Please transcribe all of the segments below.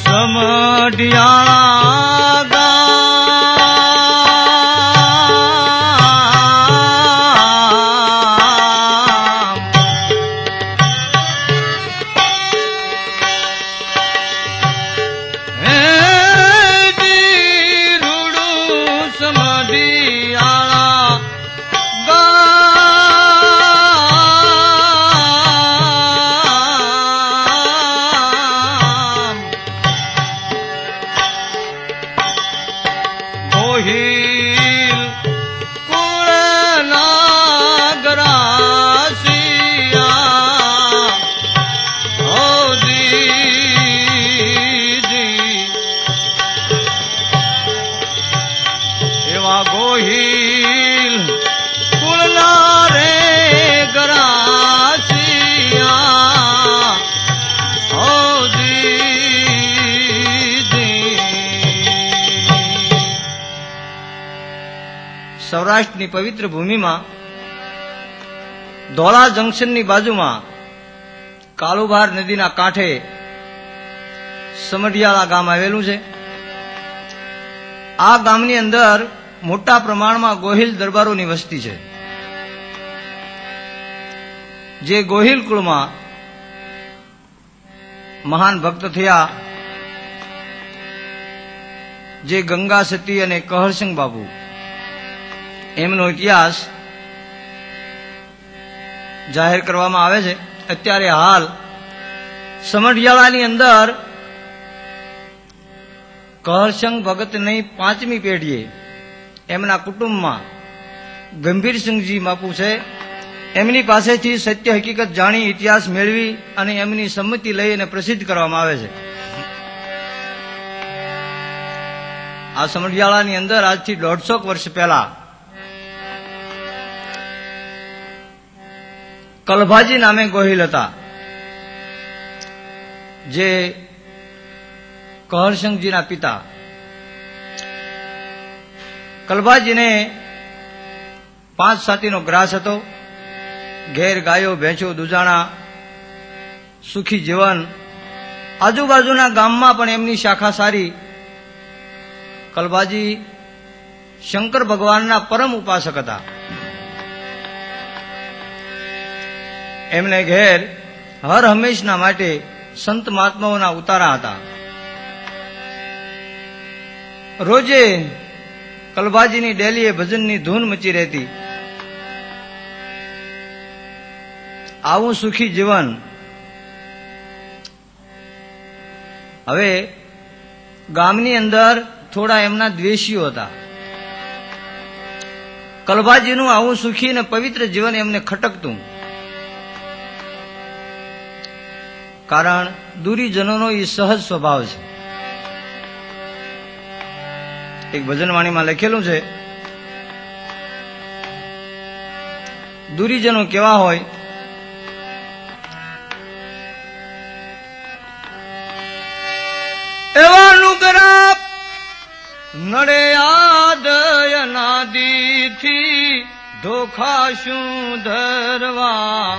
समढियाळा સૌરાષ્ટ્રની પવિત્ર ભૂમિમાં ધોળા જંકશનની બાજુમાં કાલુભાર નદીના કાંઠે સમઢિયાળા ગામ આવેલું છે. આ ગામની અંદર મોટા પ્રમાણમાં ગોહિલ દરબારોની વસ્તી છે. જે ગોહિલ કુળમાં મહાન ભક્ત થયા જે ગંગા સતી અને કહરસિંહ બાબુ, એમનો ઇતિહાસ જાહેર કરવામાં આવે છે. અત્યારે હાલ સમઢિયાળાની અંદર કહરસિંહ ભગતની 5મી પેઢીએ એમના કુટુંબમાં ગંભીરસિંહજી બાપુ છે, એમની પાસેથી સત્ય હકીકત જાણી ઇતિહાસ મેળવી અને એમની સંમતિ લઈ અને પ્રસિદ્ધ કરવામાં આવે છે. આ સમઢિયાળાની અંદર આજથી 150 વર્ષ પહેલા કલભાજી નામે ગોહિલ હતા, જે કહરસિંહજીના પિતા. કલભાજીને 5 સાતીનો ગ્રાસ હતો. ઘેર ગાયો ભેંસો દુજાણા, સુખી જીવન. આજુબાજુના ગામમાં પણ એમની શાખા સારી. કલભાજી શંકર ભગવાનના પરમ ઉપાસક હતા. એમને ઘેર હર હંમેશના માટે સંત મહાત્માઓના ઉતારા હતા. રોજે કલભાજીની ડેલીએ ભજનની ધૂન મચી રહેતી. આવું સુખી જીવન. હવે ગામની અંદર થોડા એમના દ્વેષીઓ હતા. કલભાજીનું આવું સુખી અને પવિત્ર જીવન એમને ખટકતું. કારણ દુરીજનોનો એ સહજ સ્વભાવ છે. એક ભજનવાણીમાં લખેલું છે, દુરીજનો કેવા હોય? એવા નુગરા નડે આદયનાદીથી ધોખા શું ધરવા.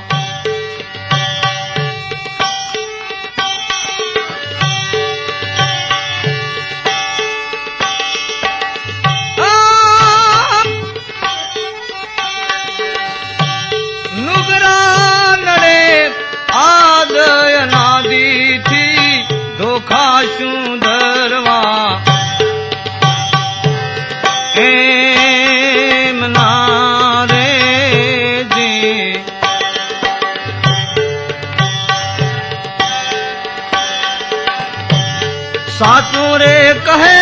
આદયનાદીથી ધોખા શું ધરવા. એમ ના રે જી સાચું રે કહે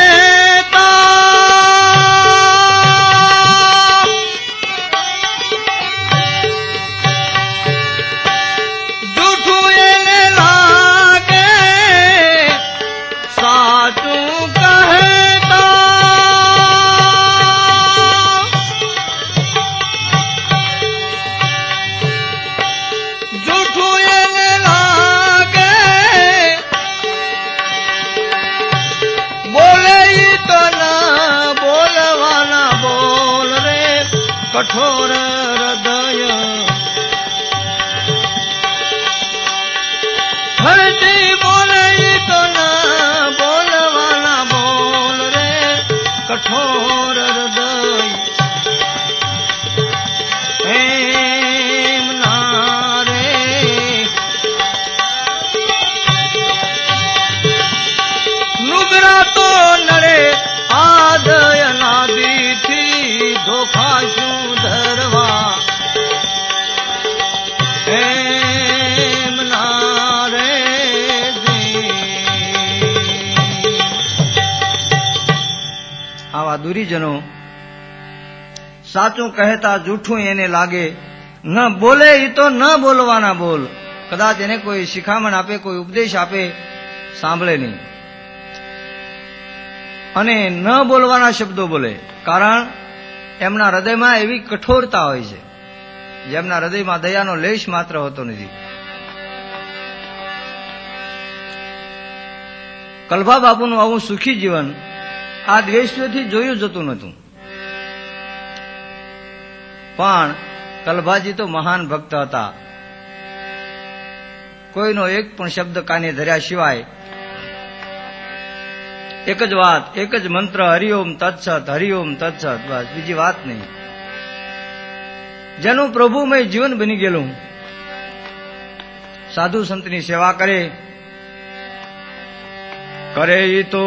કઠોર હૃદય હરતી બોલે તો ના ખાશું ધરવા એમ ના રે આવા દુરીજનો સાચું કહેતા જૂઠું એને લાગે, ન બોલે એ તો ન બોલવાના બોલ. કદાચ એને કોઈ શિખામણ આપે, કોઈ ઉપદેશ આપે, સાંભળે નહીં અને ન બોલવાના શબ્દો બોલે. કારણ એમના હૃદયમાં એવી કઠોરતા હોય છે જેમના હૃદયમાં દયાનો લેશ માત્ર હોતો નથી. કલભા બાપુનું આવું સુખી જીવન આ દ્વેષીઓથી જોયું જતું નહોતું. પણ કલભાજી તો મહાન ભક્ત હતા. કોઈનો એક પણ શબ્દ કાને ધર્યા સિવાય એક જ વાત, એક જ મંત્ર, હરિઓમ તત્સત, હરિઓમ તત્સત, બસ બીજી વાત નહીં. જેનું પ્રભુમય જીવન બની ગયેલું. સાધુ સંતની સેવા કરે એ તો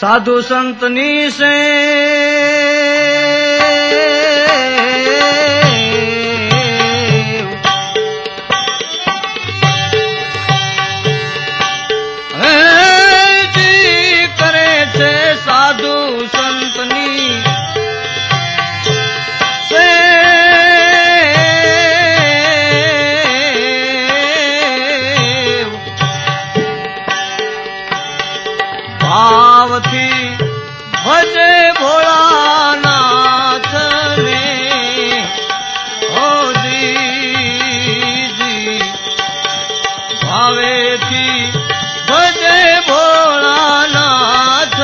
સાધુ સંતની સે સાધુ સંતની સે ભાવથી ભજે ભોળાનાથ ને હોજી ભાવેથી ભજે ભોળાનાથ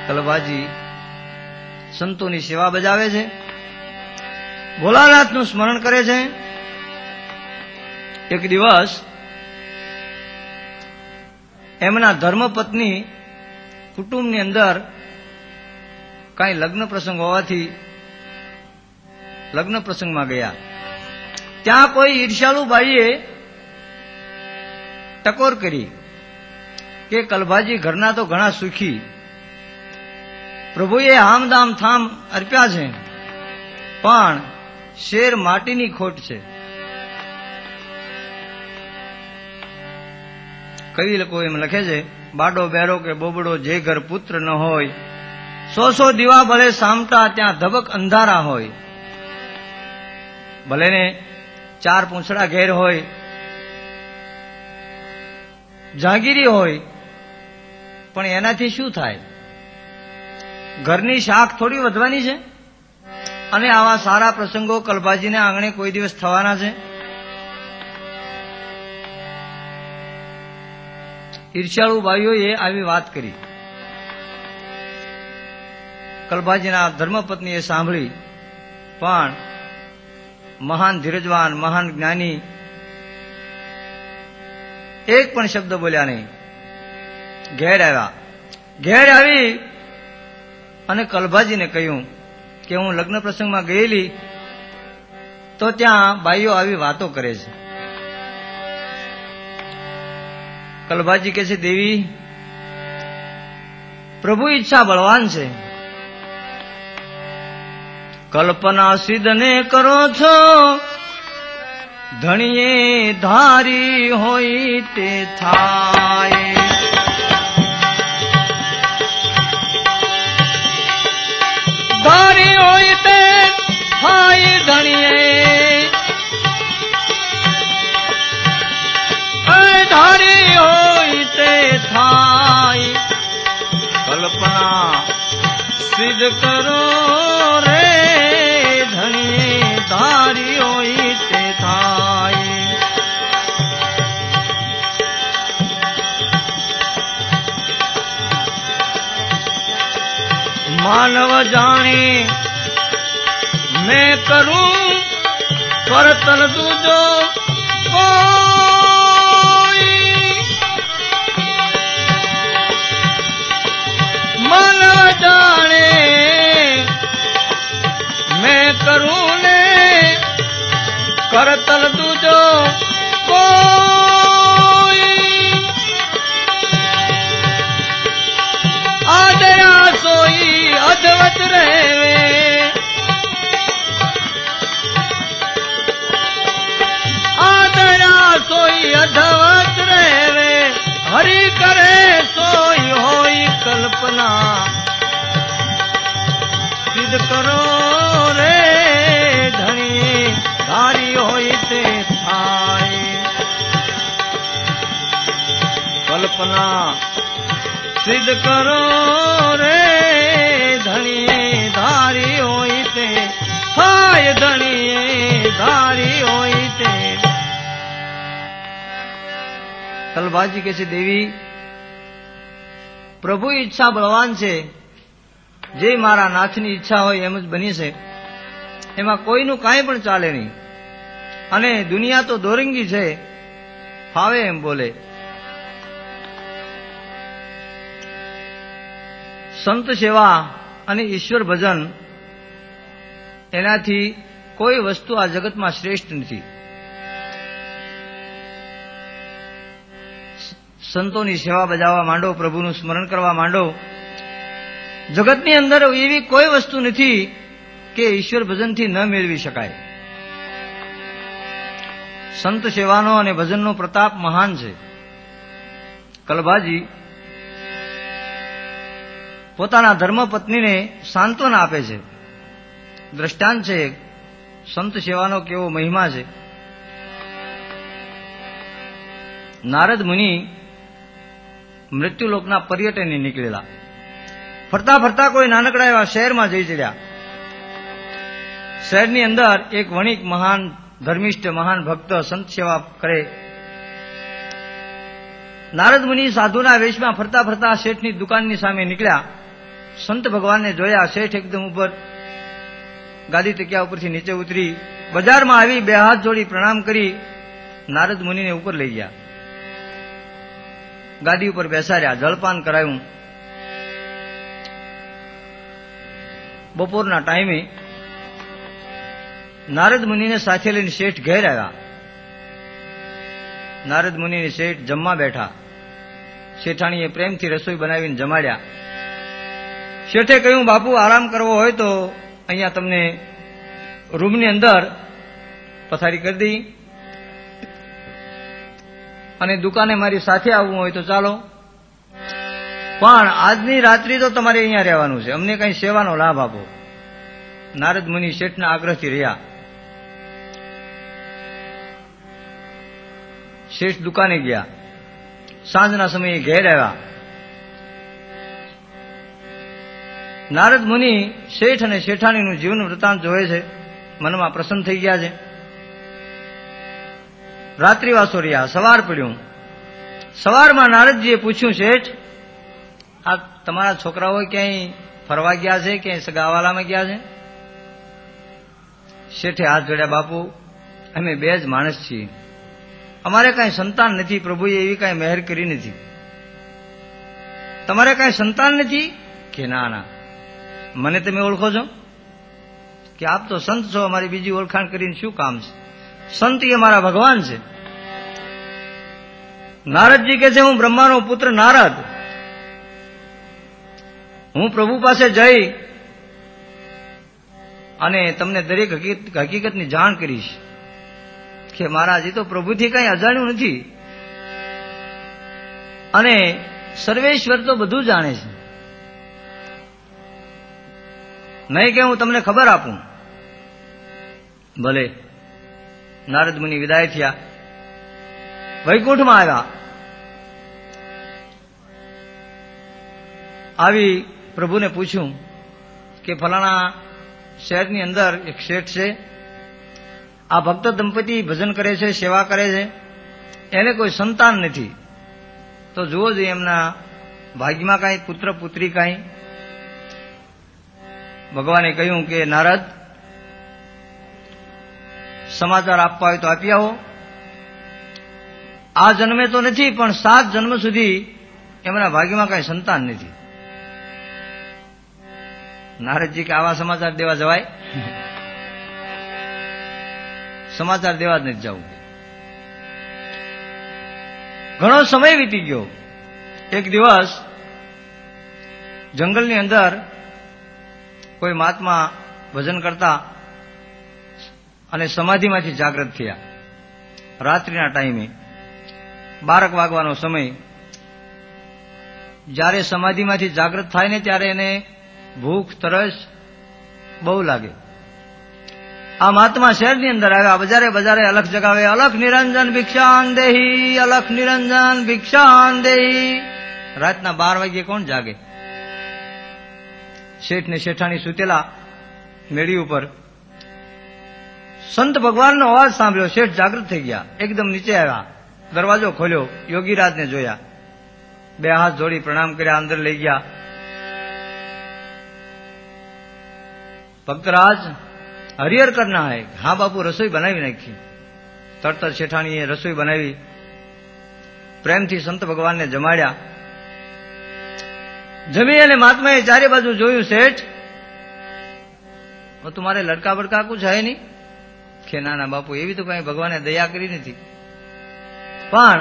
કલભાજી સંતોની સેવા બજાવે છે, ભોળાનાથનું સ્મરણ કરે છે. એક દિવસ એમના ધર્મપત્ની કુટુંબની અંદર કાંઈ લગ્ન પ્રસંગ હોવાથી લગ્ન પ્રસંગમાં ગયા. ત્યાં કોઈ ઈર્ષ્યાળુ બાઈએ ટકોર કરી કે કલભાજી ઘરના તો ઘણા સુખી, પ્રભુએ હામદામ થામ અર્પ્યા છે, પણ શેર માટીની ખોટ છે. કવિ લોકો એમ લખે છે, બાડો બેરો કે બોબડો જે ઘર પુત્ર ન હોય, 100 દીવા ભલે સામટા ત્યાં ધબક અંધારા હોય. ભલે ને 4 પૂંછડા ઘેર હોય, જાગીરી હોય, પણ એનાથી શું થાય? ઘરની શાખ થોડી વધવાની છે. અને આવા સારા પ્રસંગો કલભાજીના આંગણે કોઈ દિવસ થવાના છે. ઈર્ષ્યાળુ ભાઈઓએ આવી વાત કરી. કલભાજીના ધર્મપત્નીએ સાંભળી, પણ મહાન ધીરજવાન, મહાન જ્ઞાની એક પણ શબ્દ બોલ્યા નહીં. ઘેર આવ્યા. ઘેર આવી અને કલભાજીને કહ્યું કે હું લગ્ન પ્રસંગમાં ગયેલી તો ત્યાં બાઈઓ આવી વાતો કરે છે. કલભાજી કહે છે, દેવી પ્રભુ ઈચ્છા બળવાન છે, કલ્પના સિદ્ધને કરો છો, ધણીએ ધારી હોય તે થાય. ધારી હોય તે થાય ધણીએ, ધારી હોય તે થાય. કલ્પના સિદ્ધ કરો રે ધણીએ, ધારી હોય તે થાય. માનવ જાણે मैं करूं वर्तन दूजो कोई मन जाने मैं करूं ने करतल दूजो कोई કલ્પના સિદ્ધ કરો રે ધણીએ ધારી હોય તે થાય ધણીએ ધારી હોય તે. કલભાજી કહે છે દેવી પ્રભુ ઈચ્છા બળવાન છે, જે મારા નાથની ઈચ્છા હોય એમ જ બની છે, એમાં કોઈનું કાંઈ પણ ચાલે નહીં. અને દુનિયા તો દોરંગી છે, ફાવે એમ બોલે. સંત સેવા અને ઈશ્વર ભજન એનાથી કોઈ વસ્તુ આ જગતમાં શ્રેષ્ઠ નથી. સંતોની સેવા બજાવવા માંડો, પ્રભુનું સ્મરણ કરવા માંડો. જગતની અંદર એવી કોઈ વસ્તુ નથી કે ઈશ્વર ભજનથી ન મેળવી શકાય. સંત સેવાનો અને ભજનનો પ્રતાપ મહાન છે. કલભાજી પોતાના ધર્મપત્નીને સાંત્વના આપે છે. દ્રષ્ટાંત છે સંત સેવાનો કેવો મહિમા છે. નારદ મુનિ મૃત્યુલોકના પર્યટને નીકળેલા. ફરતા ફરતા કોઈ નાનકડા એવા શહેરમાં જઈ ચડ્યા. શહેરની અંદર એક વણિક મહાન ધર્મિષ્ઠ મહાન ભક્ત સંત સેવા કરે. નારદ મુનિ સાધુના વેશમાં ફરતા ફરતા શેઠની દુકાનની સામે નીકળ્યા. સંત ભગવાનને જોયા. શેઠ એકદમ ઉપર ગાદી તકિયા ઉપરથી નીચે ઉતરી બજારમાં આવી બે હાથ જોડી પ્રણામ કરી નારદ મુનિને ઉપર લઈ ગયા. ગાદી ઉપર બેસાડ્યા, જળપાન કરાયું. બપોરના ટાઈમે નારદ મુનિને સાથે લઈને શેઠ ઘેર આવ્યા. નારદ મુનિને શેઠ જમવા બેઠા. શેઠાણીએ પ્રેમથી રસોઈ બનાવીને જમાડ્યા. શેઠે કહ્યું, બાપુ આરામ કરવો હોય તો અહીંયા તમને રૂમની અંદર પથારી કરી દઈ, અને દુકાને મારી સાથે આવવું હોય તો ચાલો, પણ આજની રાત્રિ તો તમારે અહીંયા રહેવાનું છે, અમને કઈ સેવાનો લાભ આપો. નારદ મુનિ શેઠના આગ્રહથી રહ્યા. શેઠ દુકાને ગયા. સાંજના સમયે ઘેર આવ્યા. નારદ મુનિ શેઠ અને શેઠાણીનું જીવન વૃત્તાંત જોવે છે. મનમાં પ્રસન્ન થઈ ગયા છે. રાત્રિવાસો રહ્યા. સવાર પડ્યું. સવારમાં નારદજીએ પૂછ્યું, શેઠ આ તમારા છોકરાઓ ક્યાંય ફરવા ગયા છે, ક્યાંય સગાવાલામાં ગયા છે? શેઠે હાથ જોડ્યા, બાપુ અમે બે જ માણસ છીએ, અમારે કાંઈ સંતાન નથી, પ્રભુએ એવી કાંઈ મહેર કરી નથી. તમારે કાંઈ સંતાન નથી? કે ના ના, મને તમે ઓળખો છો? કે આપ તો સંત છો, અમારી બીજી ઓળખાણ કરીને શું કામ છે? સંત એ મારા ભગવાન છે. નારદજી કહે છે, હું બ્રહ્માનો પુત્ર નારદ, હું પ્રભુ પાસે જઈ અને તમને દરેક હકીકતની જાણ કરીશ કે મહારાજ એ તો પ્રભુથી કઈ અજાણ્યું નથી, અને સર્વેશ્વર તો બધું જાણે છે. નહીં કે હું તમને ખબર આપું. ભલે. નારદ મુનિ વિદાય થયા. વૈકુંઠમાં આવ્યા. આવી પ્રભુને પૂછ્યું કે ફલાણા શહેરની અંદર એક શેઠ છે, આ ભક્ત દંપતી ભજન કરે છે, સેવા કરે છે, એને કોઈ સંતાન નથી, તો જુઓ જોઈએ એમના ભાગ્યમાં કાંઈ પુત્ર પુત્રી કાંઈ. ભગવાને કહ્યું કે નારદ સમાચાર આપવા હોય તો આપી આવો. આ જન્મે તો નથી, પણ 7 જન્મ સુધી એમના ભાગ્યમાં કાંઈ સંતાન નથી. નારદજી કે આવા સમાચાર દેવા જવાય? સમાચાર દેવા જ નથી જવું. ઘણો સમય વીતી ગયો. એક દિવસ જંગલની અંદર કોઈ મહાત્મા ભજન કરતા અને સમાધિમાંથી જાગૃત થયા. રાત્રિના ટાઈમે 12 વાગવાનો સમય. જ્યારે સમાધિમાંથી જાગૃત થાય ને ત્યારે એને ભૂખ તરસ બહુ લાગે. આ મહાત્મા શહેરની અંદર આવ્યા, બજારે બજારે અલખ જગાવે, અલખ નિરંજન ભિક્ષાન દેહી, અલખ નિરંજન ભિક્ષાન દેહી. રાતના 12 વાગ્યે કોણ જાગે? શેઠ ને શેઠાણી સુતેલા મેળી ઉપર. સંત ભગવાનનો અવાજ સાંભળ્યો, શેઠ જાગૃત થઈ ગયા, એકદમ નીચે આવ્યા, દરવાજો ખોલ્યો, યોગીરાજને જોયા, 2 હાથ જોડી પ્રણામ કર્યા, અંદર લઈ ગયા. ભક્તરાજ હરિહર કરના હૈ. હા બાપુ, રસોઈ બનાવી નાખી. તરત જ શેઠાણીએ રસોઈ બનાવી, પ્રેમથી સંત ભગવાનને જમાડ્યા. જમી અને મહાત્માએ ચારે બાજુ જોયું, શેઠ તુમારે લડકા બડકા કુછ હૈ નહીં? કે ના ના બાપુ, એવી તો કઈ ભગવાને દયા કરી નથી. પણ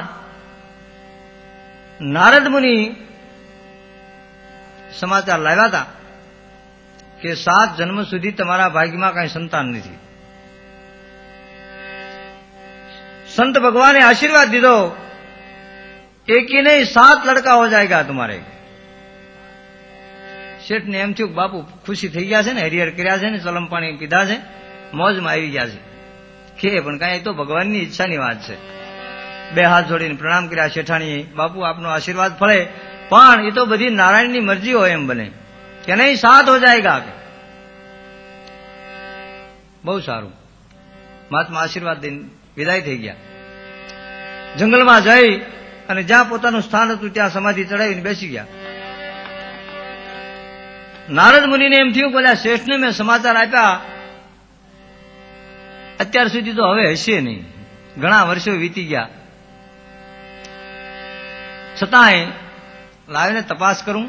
નારદ મુનિ સમાચાર લાવ્યા હતા કે 7 જન્મ સુધી તમારા ભાગ્યમાં કઈ સંતાન નથી. સંત ભગવાને આશીર્વાદ દીધો, એક ही नहीं 7 लड़का हो जाएगा तुम्हारे. શેઠ ને એમ થયું બાપુ ખુશી થઈ ગયા છે ને, હરિહર કર્યા છે ને, ચલમ પાણી પીધા છે, મોજમાં આવી ગયા છે. કે પણ કાંઈ તો ભગવાનની ઈચ્છાની વાત છે. 2 હાથ જોડીને પ્રણામ કર્યા શેઠાણીએ. બાપુ આપનો આશીર્વાદ ફળે, પણ એ તો બધી નારાયણની મરજી હોય એમ બને કે નહીં 7 હો જાયગા. બહુ સારું. મહાત્મા આશીર્વાદ દઈને વિદાય થઈ ગયા. જંગલમાં જઈ અને જ્યાં પોતાનું સ્થાન હતું ત્યાં સમાધિ ચડાવીને બેસી ગયા. નારદ મુનિને એમ થયું કે શેઠને મેં સમાચાર આપ્યા, અત્યાર સુધી તો હવે હશે નહીં, ઘણા વર્ષો વીતી ગયા. છતાંય લાવીને તપાસ કરું,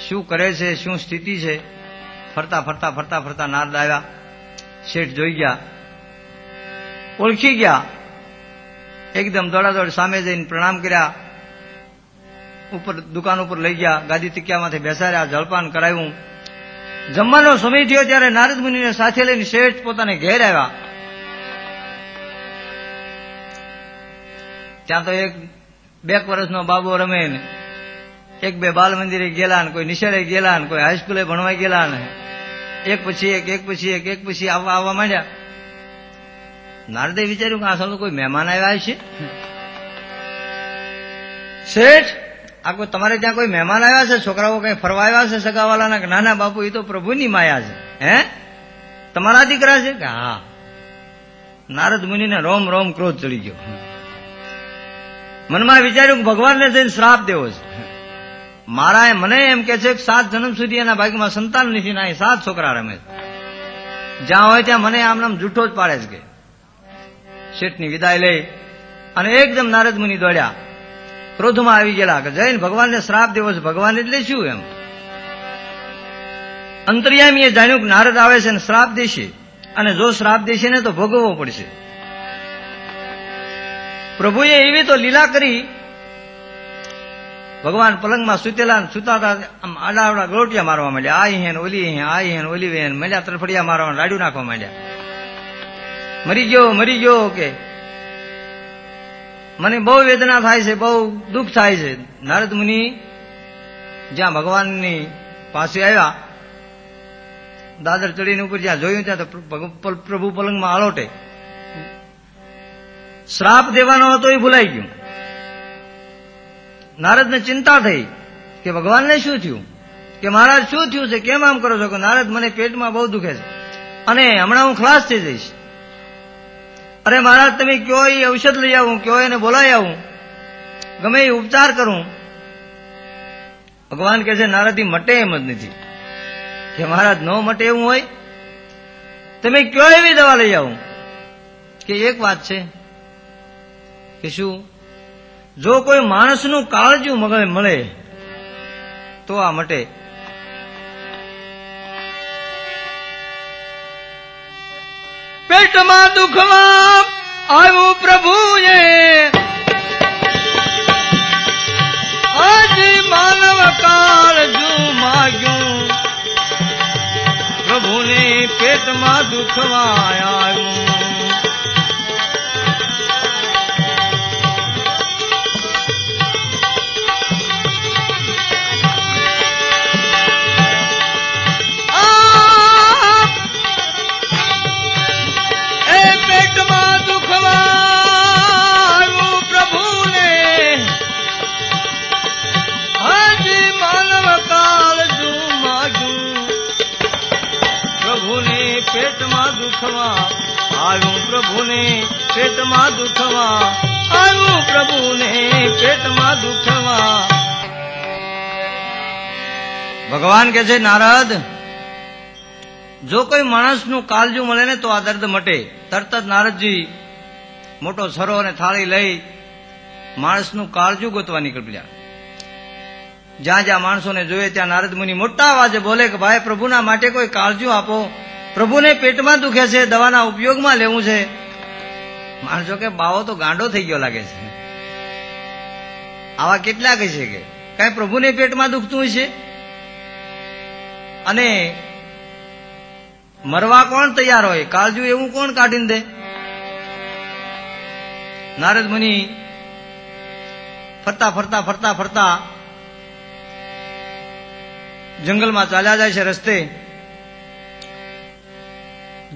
શું કરે છે, શું સ્થિતિ છે. ફરતા ફરતા ફરતા ફરતા નારદ આવ્યા. શેઠ જોઈ ગયા, ઓળખી ગયા, એકદમ દોડાદોડ સામે જઈને પ્રણામ કર્યા. ઉપર દુકાન ઉપર લઈ ગયા, ગાદી તિક્યામાંથી બેસાડ્યા, જળપાન કરાવ્યું. જમવાનો સમય થયો ત્યારે નારદ મુનિને સાથે લઈને શેઠ પોતાને ઘેર આવ્યા. ત્યાં તો 1-2 વર્ષનો બાબો રમે ને, 1-2 બાલ મંદિરે ગયેલા ને, કોઈ નિશાળે ગયેલા ને, કોઈ હાઈસ્કૂલે ભણવા ગયેલા ને, એક પછી આવવા માંડ્યા. નારદે વિચાર્યું કે આ સાલું કોઈ મહેમાન આવ્યા છે. શેઠ, આ કોઈ તમારે ત્યાં કોઈ મહેમાન આવ્યા છે? છોકરાઓ કઈ ફરવા આવ્યા છે સગાવાલાના? કે નાના બાપુ, એ તો પ્રભુની માયા છે. હે, તમારા દીકરા છે? કે હા. નારદ મુનિને રોમ રોમ ક્રોધ ચડી ગયો. મનમાં વિચાર્યું કે ભગવાનને જઈને શ્રાપ દેવો છે. મારા મને એમ કે છે કે 7 જન્મ સુધી એના ભાગ્યમાં સંતાન નથી, ના 7 છોકરા રમે છે. જ્યાં હોય ત્યાં મને આમ નામ જૂઠો જ પાડે છે. કે શેઠની વિદાય લઈ અને એકદમ નારદ મુનિ દોડ્યા, ક્રોધમાં આવી ગયેલા કે જઈને ભગવાનને શ્રાપ દેવો છે. ભગવાન એટલે શું? એમ અંતર્યામીએ જાણ્યું કે નારદ આવે છે ને શ્રાપ દેશે, અને જો શ્રાપ દેશે ને તો ભોગવવો પડશે. પ્રભુએ એવી તો લીલા કરી, ભગવાન પલંગમાં સુતા આમ આડા ગોટિયા મારવા માંડ્યા. આ હેન ઓલી હે, આ હેન ઓલી હેન મળ્યા, તરફડિયા મારવા, રાડ્યું નાખવા માંડ્યા. મરી ગયો કે મને બહુ વેદના થાય છે, બહુ દુઃખ થાય છે. નારદ મુનિ જ્યાં ભગવાનની પાસે આવ્યા, દાદર ચડીને ઉપર જ્યાં જોયું ત્યાં તો પ્રભુ પલંગમાં આલોટે. શ્રાપ દેવાનો હતો એ ભૂલાઈ ગયું. નારદને ચિંતા થઈ કે ભગવાનને શું થયું, કે મહારાજ શું થયું છે, કેમ આમ કરો છો? કે નારદ, મને પેટમાં બહુ દુખે છે અને હમણાં હું ખલાસ થઈ જઈશ. અરે મહારાજ, તમે કયો એ ઔષધ લઈ આવું, કયો એને બોલાવી આવું, ગમે એ ઉપચાર કરું. ભગવાન કહે છે નારદ, મટે એમ જ નથી. કે મહારાજ, ન મટે એવું હોય તમે કયો એવી દવા લઈ આવું. કે એક વાત છે કે શું, જો કોઈ માણસનું કાળજું મળે તો આ મટે. પેટમાં દુખમાં આવ્યું પ્રભુએ, આજ માનવ કાળજું માગ્યું. પ્રભુને પેટમાં દુખવા આવ્યું. આવ્યું પ્રભુને પેટમાં દુખવા, આવ્યું પ્રભુને પેટમાં દુખવા. ભગવાન કહે છે નારદ, જો કોઈ માણસનું કાળજું મળે ને તો આ દર્દ મટે. તરત જ નારદજી મોટો સરો અને થાળી લઈ માણસનું કાળજું ગોતવા નીકળ્યા. જ્યાં જ્યાં માણસોને જોઈએ ત્યાં નારદ મુનિ મોટા અવાજે બોલે કે ભાઈ પ્રભુના માટે કોઈ કાળજું આપો, પ્રભુને પેટમાં દુખે છે, દવાના ઉપયોગમાં લેવું છે. માણસો કે બાવો તો ગાંડો થઈ ગયો લાગે છે. આવા કેટલા કહે છે કે કઈ પ્રભુને પેટમાં દુખતું હશે અને મરવા કોણ તૈયાર હોય, કાળજું એવું કોણ કાઢીને દે. નારદ મુનિ ફરતા ફરતા ફરતા ફરતા જંગલમાં ચાલ્યા જાય છે. રસ્તે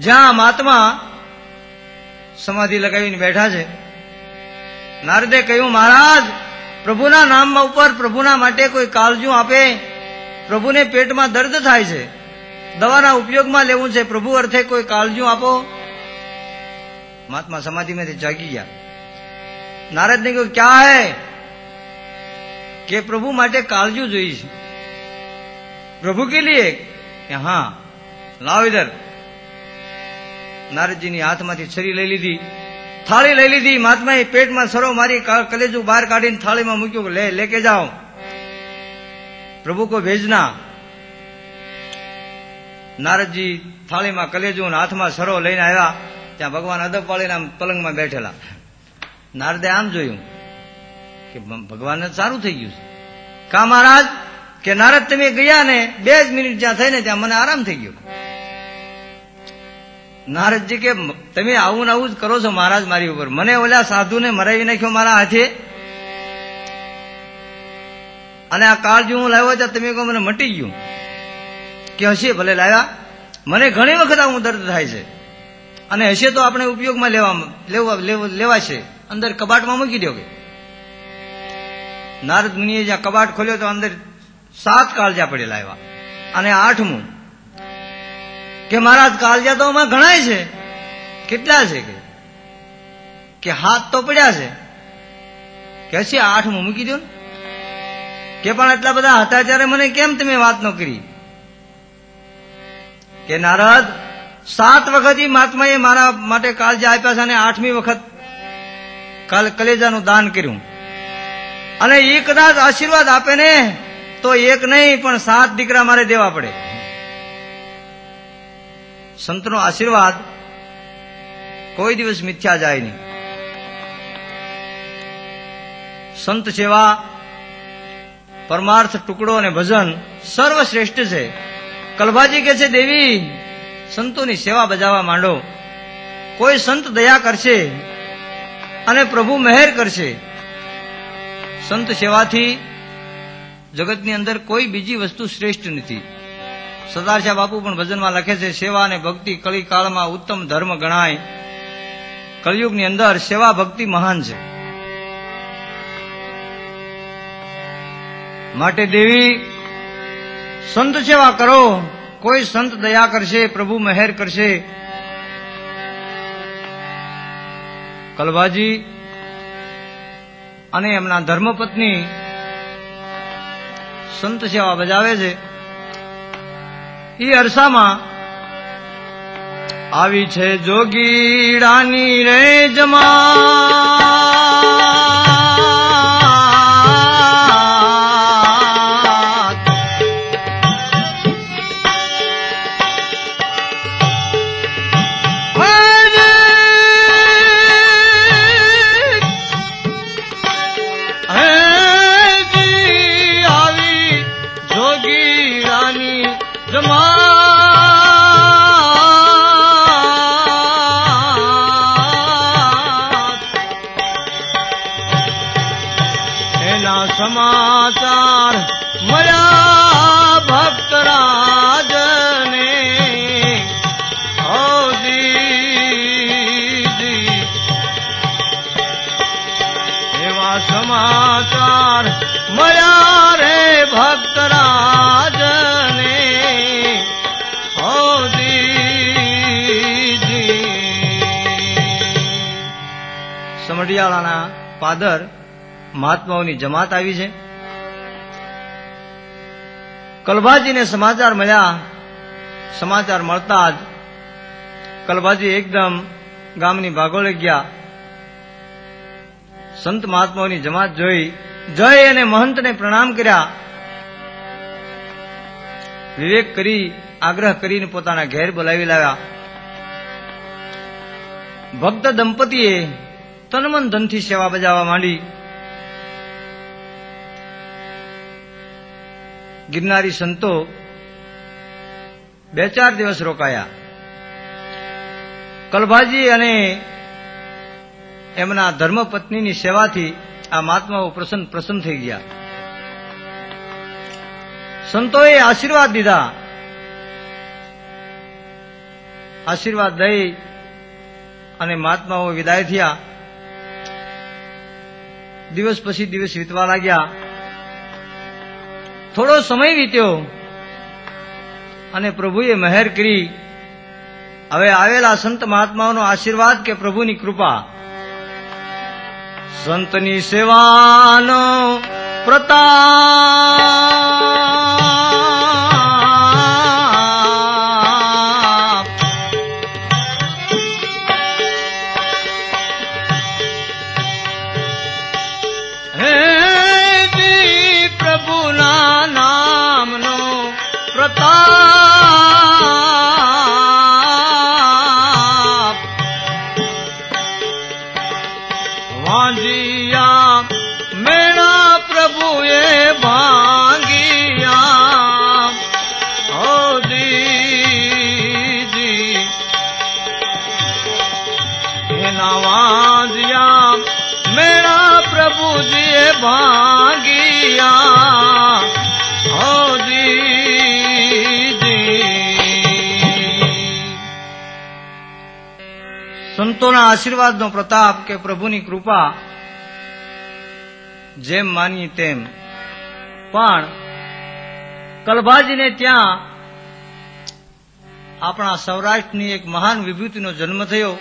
જ્યાં મહાત્મા સમાધિ લગાવીને બેઠા છે, નારદે કહ્યું મહારાજ, પ્રભુના નામ ઉપર પ્રભુના માટે કોઈ કાળજું આપે, પ્રભુને પેટમાં દર્દ થાય છે, દવાના ઉપયોગમાં લેવું છે, પ્રભુ અર્થે કોઈ કાળજું આપો. મહાત્મા સમાધિમાંથી જાગી ગયા. નારદને કહ્યું ક્યાં હે, કે પ્રભુ માટે કાળજું જોઈએ છે. प्रभु के लिए कि हाँ लाओ इधर. नारद जी ने हाथ में छरी लई लीधी, थाली लई लीधी. महात्मा पेट में सरो मारी कलेजू बाहर काढ़ी थाली में मूक्यो, लेके जाओ, प्रभु को भेजना. नारद जी थाली में कलेजू हाथ में सरो लईने आया. त्या भगवान अदब पाळीने पलंग में बैठेला. नारदे आम जोयुं कि भगवान ने सारू थई गयुं. का महाराज કે નારદ તમે ગયા ને 2 મિનિટ જ્યાં થઈને ત્યાં મને આરામ થઈ ગયો. નારદજી કે તમે આવું ને આવું જ કરો છો મહારાજ મારી ઉપર. મને ઓલા સાધુને મરાવી નાખ્યો મારા હાથે, અને આ કાળજું હું લાવ્યો ત્યાં તમે કહો મને મટી ગયું. કે હશે ભલે લાવ્યા, મને ઘણી વખત આવું દર્દ થાય છે, અને હશે તો આપણે ઉપયોગમાં લેવાશે. અંદર કબાટમાં મૂકી દો. કે નારદ મુનિએ જ્યાં કબાટ ખોલ્યો તો અંદર 7 કાળજા પડેલા આવ્યા, અને 8મું કે મહારાજ કાળજા તો આમાં ઘણાય છે. કેટલા છે કે હાથ તો પડ્યા છે. કે હશે 8મું મૂકી દો. કે પણ આટલા બધા હતા ત્યારે મને કેમ તમે વાત ન કરી. કે નારદ 7 વખત મહાત્માએ મારા માટે કાળજા આપ્યા છે, અને 8મી વખત કલેજાનું દાન કર્યું. અને એ કદાચ આશીર્વાદ આપે ને તો એક નહીં પણ 7 દીકરા મારે દેવા પડે. સંતનો આશીર્વાદ કોઈ દિવસ મિથ્યા જાય નહીં. સંત સેવા, પરમાર્થ ટુકડો અને ભજન સર્વશ્રેષ્ઠ છે. કલભાજી કહે છે દેવી સંતોની સેવા બજાવવા માંડો, કોઈ સંત દયા કરશે અને પ્રભુ મહેર કરશે. સંત સેવાથી જગતની અંદર કોઈ બીજી વસ્તુ શ્રેષ્ઠ નથી. સરદારશાહ બાપુ પણ ભજનમાં લખે છે સેવા અને ભક્તિ કળી કાળમાં ઉત્તમ ધર્મ ગણાય. કળિયુગની અંદર સેવા ભક્તિ મહાન છે. માટે દેવી સંત સેવા કરો, કોઈ સંત દયા કરશે, પ્રભુ મહેર કરશે. કલભાજી અને એમના ધર્મપત્ની સંત સેવા બજાવે છે. એ અરસામાં આવી છે જોગીડાની રે જમાત. આવી જોગીડાની એના સમાચાર મળ્યા ભક્તરાજને. એવા સમાચાર મળ્યા રે ભક્તરાજને. પાદર મહાત્માઓની જમાત આવી છે. કલભાજીને સમાચાર મળ્યા. સમાચાર મળતા જ કલભાજી એકદમ ગામની ભાગોળે ગયા. સંત મહાત્માઓની જમાત જોઈ જય અને મહંતને પ્રણામ કર્યા. વિવેક કરી આગ્રહ કરીને પોતાના ઘેર બોલાવી લાવ્યા. ભક્ત દંપતીએ તનમન ધનથી સેવા બજાવવા માંડી. ગિરનારી સંતો 2-4 દિવસ રોકાયા. કલભાજી અને એમના ધર્મપત્નીની સેવાથી આ મહાત્માઓ પ્રસન્ન થઈ ગયા. સંતોએ આશીર્વાદ દીધા. આશીર્વાદ દઈ અને મહાત્માઓ વિદાય થયા. દિવસ પછી દિવસ વીતવા લાગ્યા. થોડો સમય વીત્યો અને પ્રભુએ મહેર કરી. હવે આવેલા સંત મહાત્માઓનો આશીર્વાદ કે પ્રભુની કૃપા. સંતની સેવાનો પ્રતાપ હે પ્રભુના નામનો પ્રતાપ વાંજિયા મેળા પ્રભુએ ભાંગિયા. ઓ દીદી એના વાંજિયા મેળા પ્રભુજીએ ભાંગિયા. ઓ દીદી સંતોના આશીર્વાદનો પ્રતાપ કે પ્રભુની કૃપા જેમ માની તેમ. પણ કલભાજીને ત્યાં આપણા સૌરાષ્ટ્રની એક મહાન વિભૂતિનો જન્મ થયો.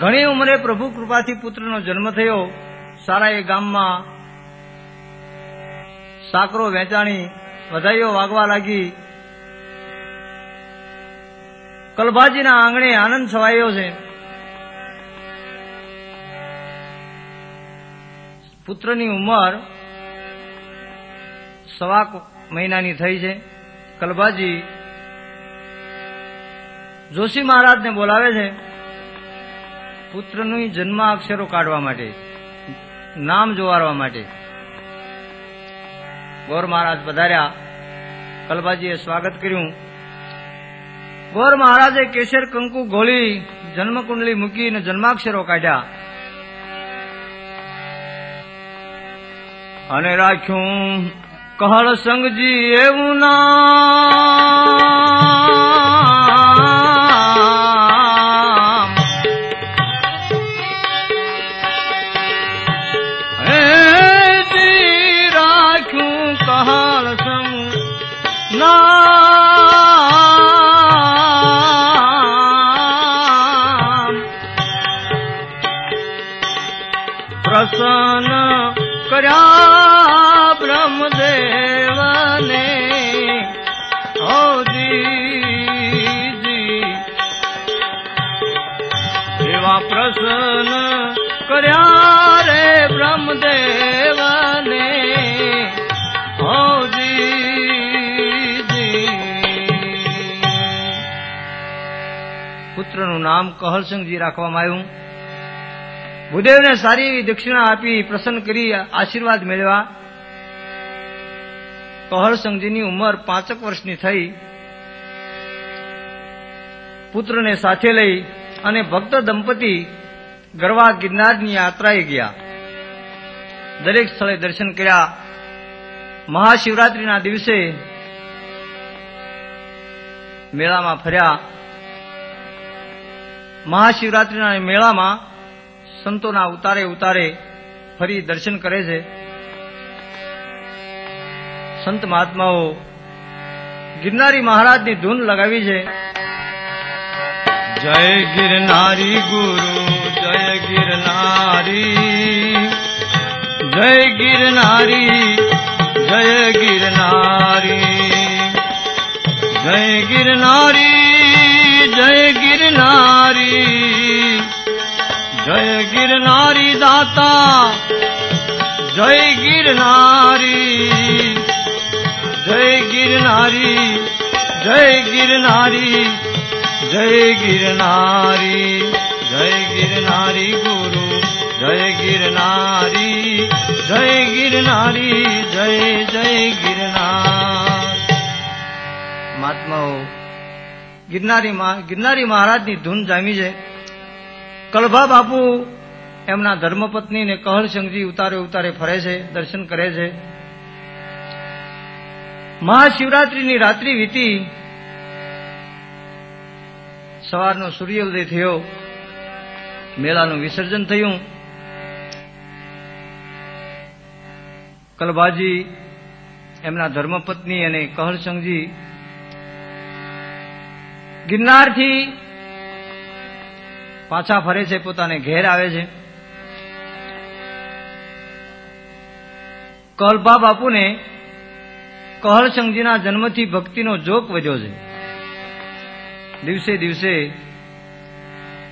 ઘણી ઉંમરે પ્રભુ કૃપાથી પુત્રનો જન્મ થયો. સારા એ ગામમાં સાકરો વેચાણી વધાઈઓ વાગવા લાગી. કલભાજીના આંગણે આનંદ છવાયો છે. પુત્રની ઉંમર 1.25 મહિનાની થઈ છે. કલભાજી જોશી મહારાજને બોલાવે છે પુત્રની જન્મ અક્ષરો કાઢવા માટે, નામ જોવારવા માટે. ગોર મહારાજ પધાર્યા. કલભાજીએ સ્વાગત કર્યું. ગોર મહારાજે કેસર કંકુ ગોળી જન્મકુંડલી મૂકીને જન્માક્ષરો કાઢ્યા અને રાખ્યું કહળ સંગજી એવું નામ. રાખ્યું કહળ સંગ નામ. પ્રસન્ન કર્યા બ્રહ્મદેવને. ઓ દીદી એવા પ્રસન્ન કર્યા રે બ્રહ્મદેવને. ઓ દીદી પુત્રનું નામ કહલસંગજી રાખવામાં આવ્યું. ભૂદેવને સારી એવી દક્ષિણા આપી પ્રસન્ન કરી આશીર્વાદ મેળવ્યા. કહલસંગજીની ઉંમર 5 વર્ષની થઈ. પુત્રને સાથે લઈ અને ભક્ત દંપતી ગરવા ગિરનારની યાત્રાએ ગયા. દરેક સ્થળે દર્શન કર્યા. મહાશિવરાત્રિના દિવસે મેળામાં ફર્યા. મહાશિવરાત્રિના મેળામાં સંતોના ઉતારે ઉતારે ફરી દર્શન કરે છે. સંત મહાત્માઓ ગિરનારી મહારાજની ધૂન લગાવી છે. જય ગિરનારી ગુરુ જય गिरनारी जय गिरनारी जय गिरनारी जय गिरनारी जय गिरनारी जय गिरनारी दाता जय गिरनारी जय गिरनारी जय गिरनारी जय गिरनारी जय गिरनारी गुरु जय गिरनारी जय गिरनारी जय जय गिरनार। મહાત્માઓ ગિરનારી મહારાજની ધૂન જામી છે. કળભા બાપુ એમના ધર્મપત્નીને કહળશંકજી ઉતારે ઉતારે ફરે છે, દર્શન કરે છે. મહાશિવરાત્રીની રાત્રિ વીતી, સવારનો સૂર્યોદય થયો, મેળાનું વિસર્જન થયું. કલભાજી એમના ધર્મપત્ની અને કહળશંકજી ગિરનારથી પાછા ફરે છે, પોતાને ઘેર આવે છે. કલભા બાપુને કહળશંકજીના જન્મથી ભક્તિનો જોક વધ્યો છે. દિવસે દિવસે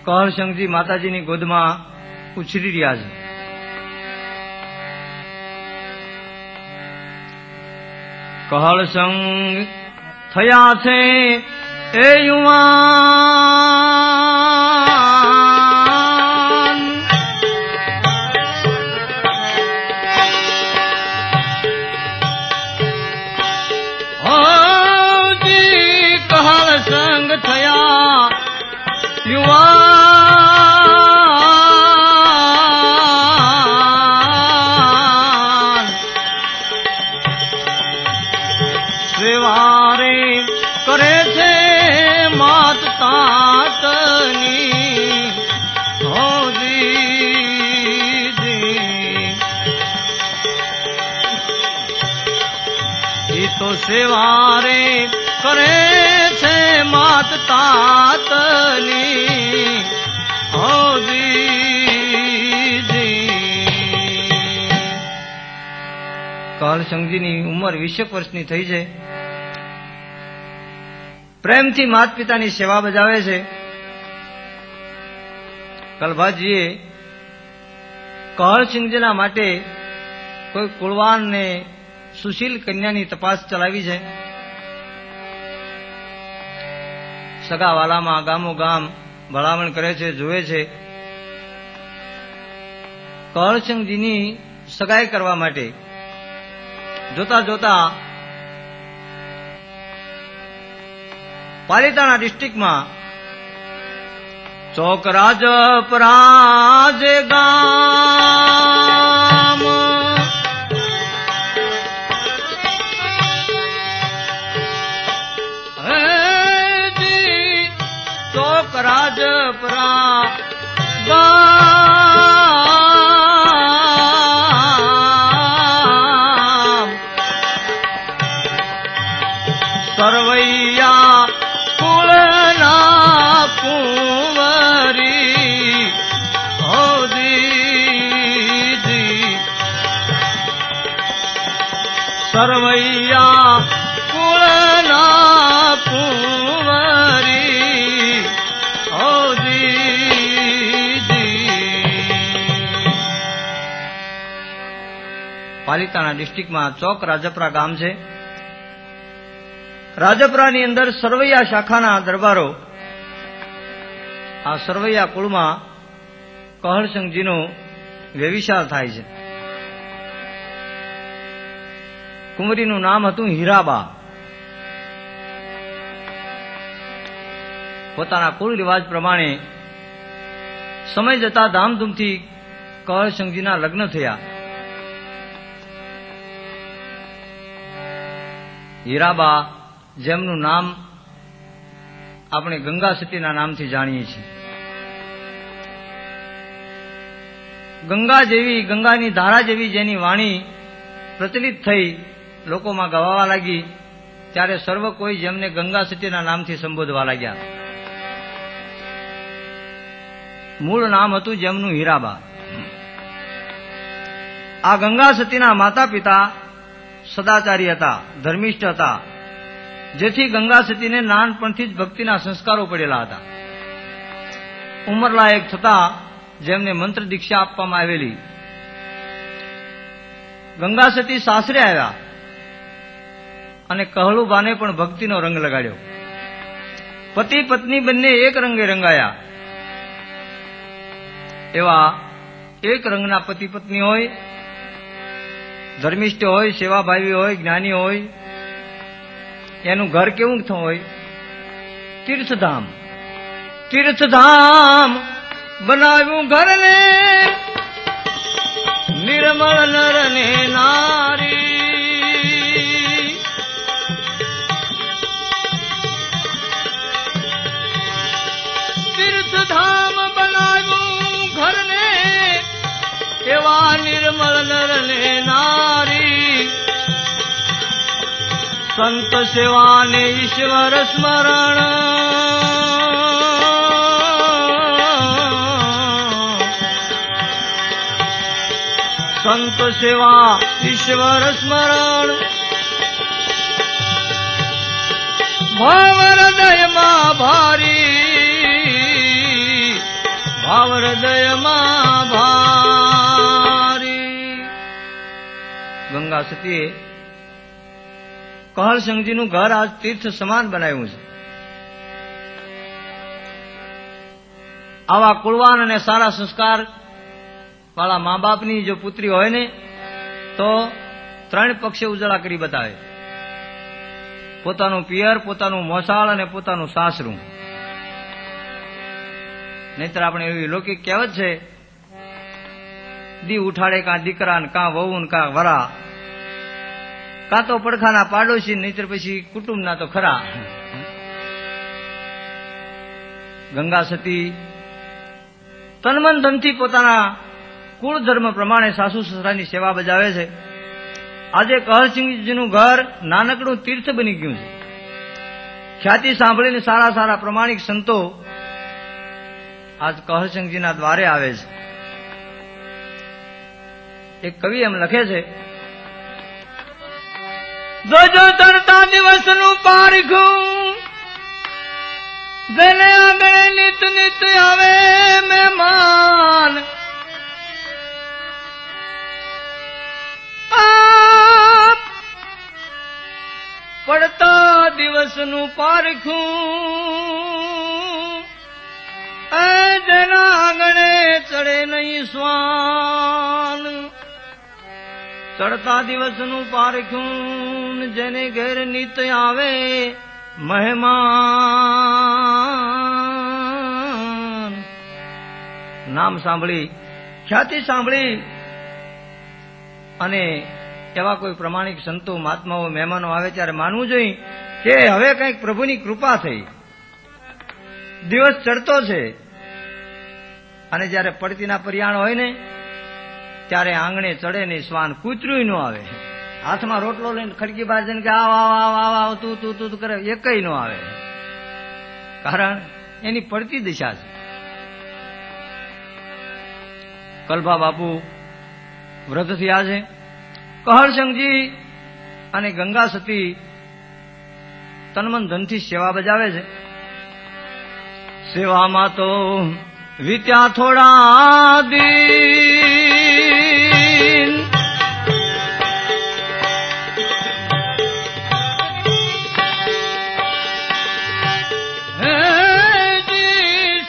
કહળશંકજી માતાજીની ગોદમાં ઉછરી રહ્યા છે. કહળશંક થયા છે એ યુવાન, હજી કહળશંક થયા યુવાન, સેવારે કરે છે માત તાતની હોદી, એ તો સેવારે કરે છે માત તાતની હોદી. કહળશંકજીની ઉંમર 20 વર્ષની થઈ છે. પ્રેમથી માત પિતાની સેવા બજાવે છે. કલભાજીએ કહળશંકજીના માટે કોઈ કુળવાન ને સુશીલ કન્યાની તપાસ ચલાવી છે. સગાવાલામાં ગામો ગામ ભલામણ કરે છે, જોવે છે. કહળશંકજીની સગાઈ કરવા માટે જોતા જોતા પાલિતાણા ડિસ્ટ્રિક્ટમાં ચોકરાજપરા જે ગામ, ચોકરાજપરા ગામ સરવૈયા કુળના કુંવરી હોદી, સરવૈયા કુળના કુંવરી હોદી. પાલિતાણા ડિસ્ટ્રિક્ટમાં ચોક રાજપરા ગામ છે. રાજપરાની અંદર સરવૈયા શાખાના દરબારો. આ સરવૈયા કુળમાં કહળશંકજીનો વ્યભિચાર થાય છે. કુંવરીનું નામ હતું હીરાબા. પોતાના કુળ રિવાજ પ્રમાણે સમય જતા ધામધૂમથી કહળશંકજીના લગ્ન થયા. હીરાબા જેમનું નામ આપણે ગંગા સતીના નામથી જાણીએ છીએ. ગંગા જેવી, ગંગાની ધારા જેવી જેની વાણી પ્રચલિત થઈ, લોકોમાં ગવાવા લાગી, ત્યારે સર્વ કોઈ જેમને ગંગા સતીના નામથી સંબોધવા લાગ્યા. મૂળ નામ હતું જેમનું હીરાબા. આ ગંગા સતીના માતા પિતા સદાચારી હતા, ધર્મિષ્ઠ હતા, જેથી ગંગા સતીને નાનપણથી જ ભક્તિના સંસ્કારો પડેલા હતા. ઉંમરલાયક થતા જેમને મંત્ર દીક્ષા આપવામાં આવેલી. ગંગા સતી સાસરે આવ્યા અને કહલુબાને પણ ભક્તિનો રંગ લગાડ્યો. પતિ પત્ની બંને એક રંગે રંગાયા. એવા એક રંગના પતિ પત્ની હોય, ધર્મિષ્ઠ હોય, સેવાભાવી હોય, જ્ઞાની હોય, એનું ઘર કેવું હોય? તીર્થધામ. તીર્થધામ બનાવ્યું ઘરને, નિર્મળ નર ને નારી. તીર્થધામ બનાવ્યું ઘરને, એવા નિર્મળ નર ને નારી. સંત સેવાને ઈશ્વર સ્મરણ, સંત સેવા ઈશ્વર સ્મરણ. ભાવ હૃદયમાં ભારી, ભાવ હૃદયમાં ભારી. ગંગા સતીએ કહલસંગજીનું ઘર આજ તીર્થ સમાન બનાવ્યું છે. આવા કુળવાન અને સારા સંસ્કાર વાળા મા બાપની જો પુત્રી હોય ને તો 3 પક્ષે ઉજળા કરી બતાવે. પોતાનું પિયર, પોતાનું મોસાળ અને પોતાનું સાસરું. નહીતર આપણે એવી લૌકિક કહેવત છે, દી ઉઠાડે કાં દીકરા ને કાં વહુ ને કાં વરા, કાં તો પડખાના પાડોશી, નહીતર પછી કુટુંબના તો ખરા. ગંગા સતી તનમન ધનથી પોતાના કુળ ધર્મ પ્રમાણે સાસુ સસરાની સેવા બજાવે છે. આજે કહલસિંહજીનું ઘર નાનકડું તીર્થ બની ગયું છે. ખ્યાતિ સાંભળીને સારા સારા પ્રમાણિક સંતો આજ કહલસિંહજીના દ્વારે આવે છે. એક કવિ એમ લખે છે, જોજો તરતા દિવસનું પારખું, જેને આંગણે નિત નિત આવે મહેમાન. પડતા દિવસનું પારખું, જેના આંગણે ચડે નહીં શ્વાન. ચડતા દિવસનું પારખું, જેને ઘેર નિત આવે મહેમાન. નામ સાંભળી, ખ્યાતિ સાંભળી અને એવા કોઈ પ્રમાણિક સંતો, મહાત્માઓ, મહેમાનો આવે ત્યારે માનવું જોઈએ કે હવે કંઈક પ્રભુની કૃપા થઈ, દિવસ ચડતો છે. અને જયારે પડતીના પર્યાણ હોય ને ત્યારે આંગણે ચડે નહીં શ્વાન, કૂતરું ન આવે. હાથમાં રોટલો લઈને ખડકી બાર જઈને કે આવ આવ આવ આવ તું તું તું કરે, એકય ન આવે. કારણ એની પડતી દિશા છે. કલભા બાપુ વ્રત થયા છે. કહલસંગજી અને ગંગા સતી તનમન ધનથી સેવા બજાવે છે. સેવામાં તો વીત્યા થોડા દિન,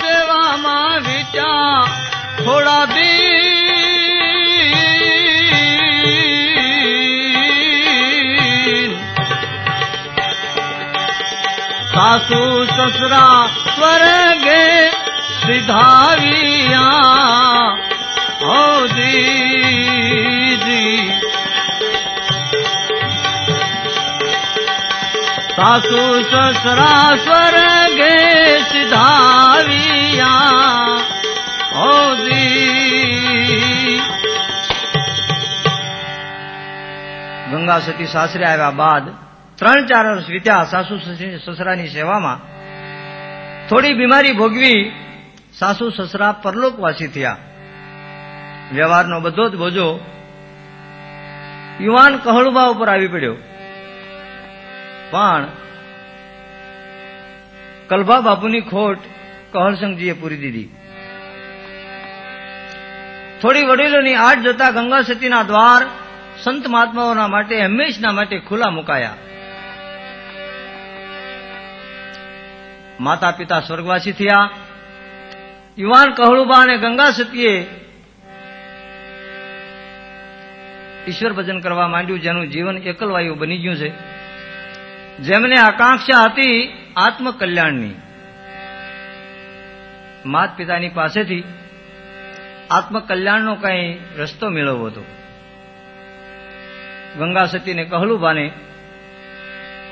સેવામાં વીત્યા થોડા દિન. સાસુ સસરા સ્વર્ગે સિધાવિયા હો દીદી. સાસુ સસરા સ્વર્ગે સિધાવિયા હો દી. ગંગા સતી સાસરે આવ્યા બાદ 3-4 વર્ષ વીત્યા સાસુ સસરાની સેવામાં. થોડી બીમારી ભોગવી સાસુ સસરા પરલોકવાસી થયા. વ્યવહારનો બધો જ બોજો યુવાન કહોળબા ઉપર આવી પડ્યો. પણ કલભા બાપુની ખોટ કહળસંગજીએ પૂરી દીધી. થોડી વડીલોની આડ જતા ગંગા સતીના દ્વાર સંત મહાત્માઓના માટે હંમેશના માટે ખુલ્લા મુકાયા. માતા પિતા સ્વર્ગવાસી થયા. યુવાન કહોળુબા અને ગંગા સતીએ ઈશ્વર ભજન કરવા માંડ્યું, જેનું જીવન એકલવાયુ બની ગયું છે. જેમને આકાંક્ષા હતી આત્મકલ્યાણની, માત પિતાની પાસેથી આત્મકલ્યાણનો કઈ રસ્તો મેળવવો હતો. ગંગા સતીને કહોલુબાને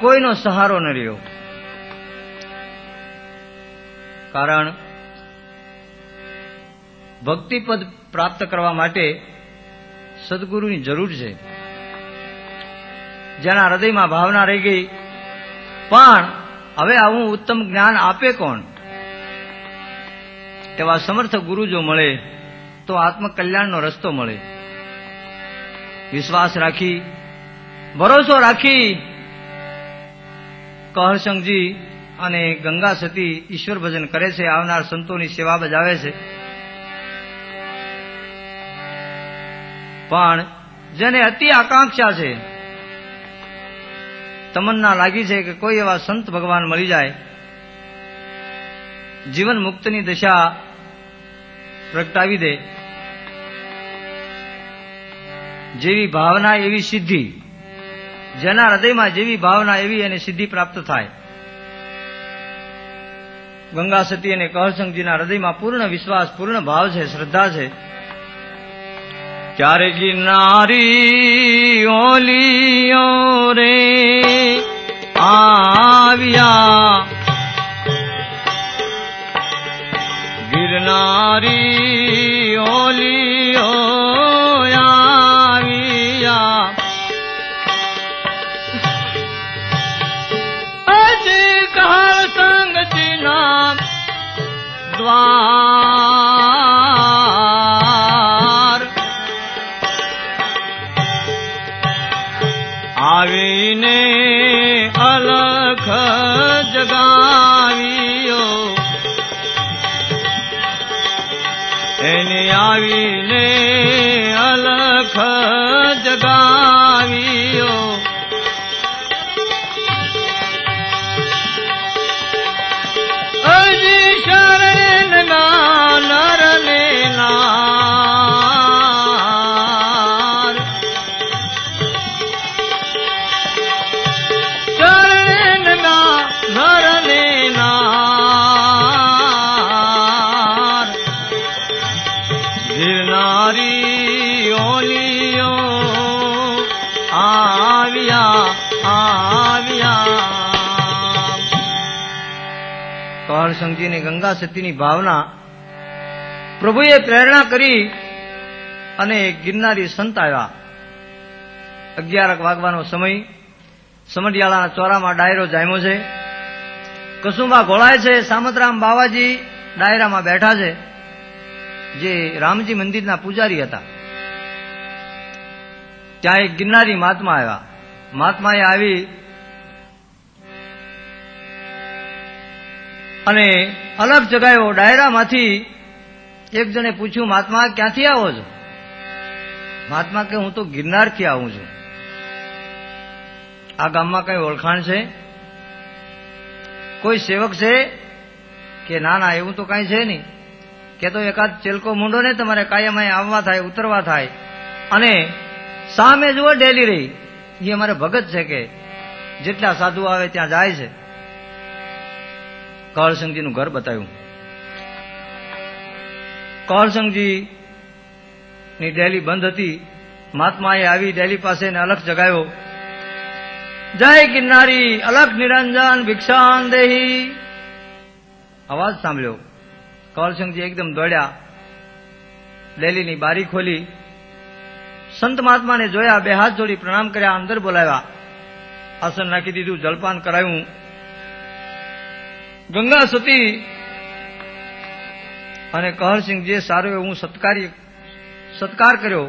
કોઈનો સહારો ન રહ્યો. કારણ ભક્તિપદ પ્રાપ્ત કરવા માટે સદગુરુની જરૂર છે. જેના હૃદયમાં ભાવના રહી ગઈ, પણ હવે આવું ઉત્તમ જ્ઞાન આપે કોણ? એવા સમર્થ ગુરુ જો મળે તો આત્મકલ્યાણનો રસ્તો મળે. વિશ્વાસ રાખી, ભરોસો રાખી કહળસંગજી અને ગંગા સતી ઈશ્વર ભજન કરે છે, આવનાર સંતોની સેવા બજાવે છે. પણ જેને અતિ આકાંક્ષા છે, તમન્ના લાગી છે કે કોઈ એવા સંત ભગવાન મળી જાય, જીવન મુક્તની દશા પ્રગટાવી દે, જેવી ભાવના એવી સિદ્ધિ, જેના હૃદયમાં જેવી ભાવના એવી એને સિદ્ધિ પ્રાપ્ત થાય. ગંગા સતી અને કહળસંગજીના હૃદયમાં પૂર્ણ વિશ્વાસ, પૂર્ણ ભાવ છે, શ્રદ્ધા છે. ત્યારે ગિરનારી ઓલિયો રે આવ્યા, ગિરનારી ઓલિયો આવ્યા, અજી કહળસંગજીના દ્વાર આવીને અલખ જગાવ્યો, એને આવીને અલખ જગાવ્યો. અજી શરણ નર ને નાર, શરણ નર ને નાર, ગિરનારી ઓલિયો આવ્યા આવ્યા. કહળસંગજી અને ગંગા સતીની ભાવના પ્રભુએ પ્રેરણા કરી અને ગિરનારી સંત આવ્યા. 11 વાગવાનો સમય, સમઢિયાળાના ચોરામાં ડાયરો જામ્યો છે. કસુંબા ઘોળાય છે. સામતરામ બાવાજી ડાયરામાં બેઠા છે, જે રામજી મંદિરના પૂજારી હતા. ત્યાં એક ગિરનારી મહાત્મા આવ્યા. મહાત્માએ આવી અને અલગ જગાયો. ડાયરામાંથી એક જણે પૂછ્યું, મહાત્મા ક્યાંથી આવો છો? મહાત્મા કે હું તો ગિરનારથી આવું છું. આ ગામમાં કઈ ઓળખાણ છે? કોઈ સેવક છે? કે ના ના એવું તો કઈ છે નહીં. કે તો એકાદ ચેલકો મૂંડો ને તમારે કાયમ આવવા થાય, ઉતરવા થાય. અને સામે જુઓ ડેલી રહી, એ અમારે ભગત છે, કે જેટલા સાધુ આવે ત્યાં જાય છે. કહળસંગજીનું ઘર બતાવ્યું. કહળસંગજી ની ડેલી બંધ હતી. મહાત્માએ આવી ડેલી પાસે ને અલખ જગાયો. જય ગિરનારી અલખ નિરંજન ભિક્ષાન દેહી. અવાજ સાંભળ્યો. કહળસંગજી એકદમ દોડ્યા, ડેલીની બારી ખોલી, સંત મહાત્માને જોયા, બે હાથ જોડી પ્રણામ કર્યા, અંદર બોલાવ્યા, આસન નાખી દીધું, જલપાન કરાયું. ગંગા સતી અને કહરસિંહજીએ સારો એવું સત્કાર કર્યો.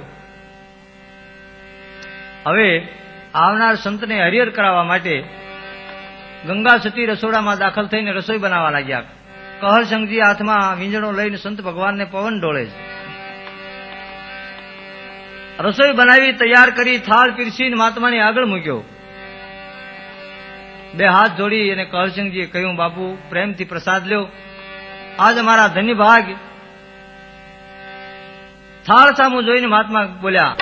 હવે આવનાર સંતને હરિહર કરાવવા માટે ગંગા સતી રસોડામાં દાખલ થઈને રસોઈ બનાવવા લાગ્યા. કહરસિંહજી હાથમાં વીંજણો લઈને સંત ભગવાનને પવન ઢોળે છે. રસોઈ બનાવી તૈયાર કરી થાળ પીરસીને મહાત્માની આગળ મૂક્યો. બે હાથ જોડી અને કહરસિંહજીએ કહ્યું, બાપુ પ્રેમથી પ્રસાદ લ્યો, આજ અમારા ધન્ય ભાગ. થાળ સામું જોઈને મહાત્મા બોલ્યા,